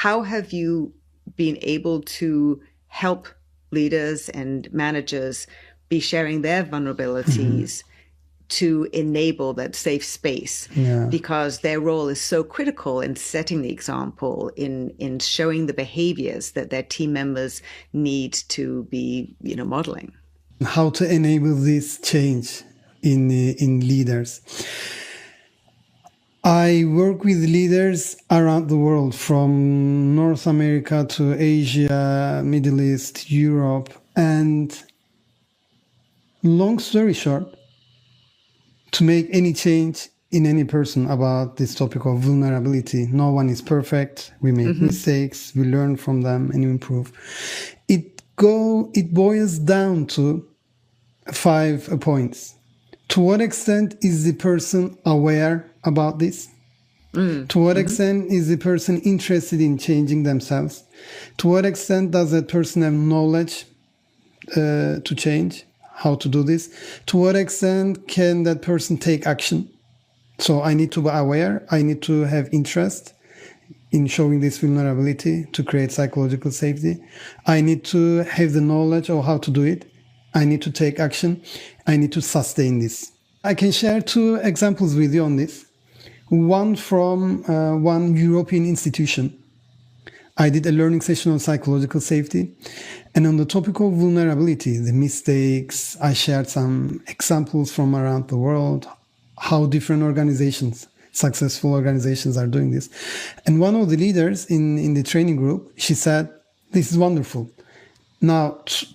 how have you been able to help leaders and managers be sharing their vulnerabilities to enable that safe space? Yeah. Because their role is so critical in setting the example, in showing the behaviors that their team members need to be, modeling. How to enable this change in leaders. I work with leaders around the world, from North America to Asia, Middle East, Europe, and long story short, to make any change in any person about this topic of vulnerability, no one is perfect. We make mistakes, we learn from them and improve. It boils down to 5 points. To what extent is the person aware about this? To what extent is the person interested in changing themselves? To what extent does that person have knowledge to change? How to do this? To what extent can that person take action? So I need to be aware. I need to have interest in showing this vulnerability to create psychological safety. I need to have the knowledge of how to do it. I need to take action. I need to sustain this. I can share 2 examples with you on this. One from one European institution. I did a learning session on psychological safety. And on the topic of vulnerability, the mistakes, I shared some examples from around the world, how different organizations, successful organizations, are doing this. And one of the leaders in the training group, she said, "This is wonderful. Now,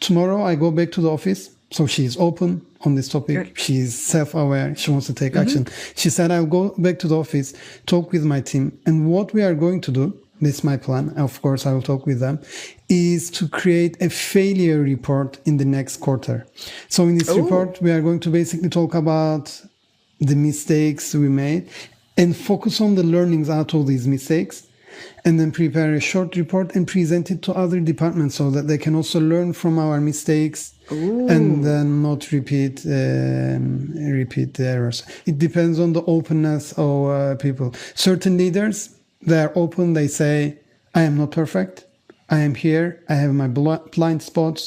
tomorrow I go back to the office." So she is open on this topic. Good. She is self-aware. She wants to take action. She said, "I'll go back to the office, talk with my team. And what we are going to do," this is my plan, of course I will talk with them, "is to create a failure report in the next quarter." So in this report, we are going to basically talk about the mistakes we made and focus on the learnings out of these mistakes, and then prepare a short report and present it to other departments so that they can also learn from our mistakes and then not repeat the errors. It depends on the openness of people. Certain leaders, they are open. They say, "I am not perfect. I am here. I have my blind spots.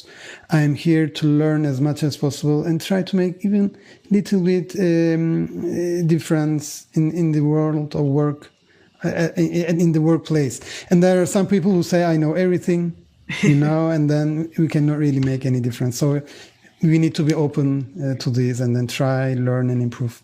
I am here to learn as much as possible and try to make even little bit difference in the world of work, in the workplace." And there are some people who say, "I know everything," and then we cannot really make any difference. So we need to be open to this and then try, learn, and improve.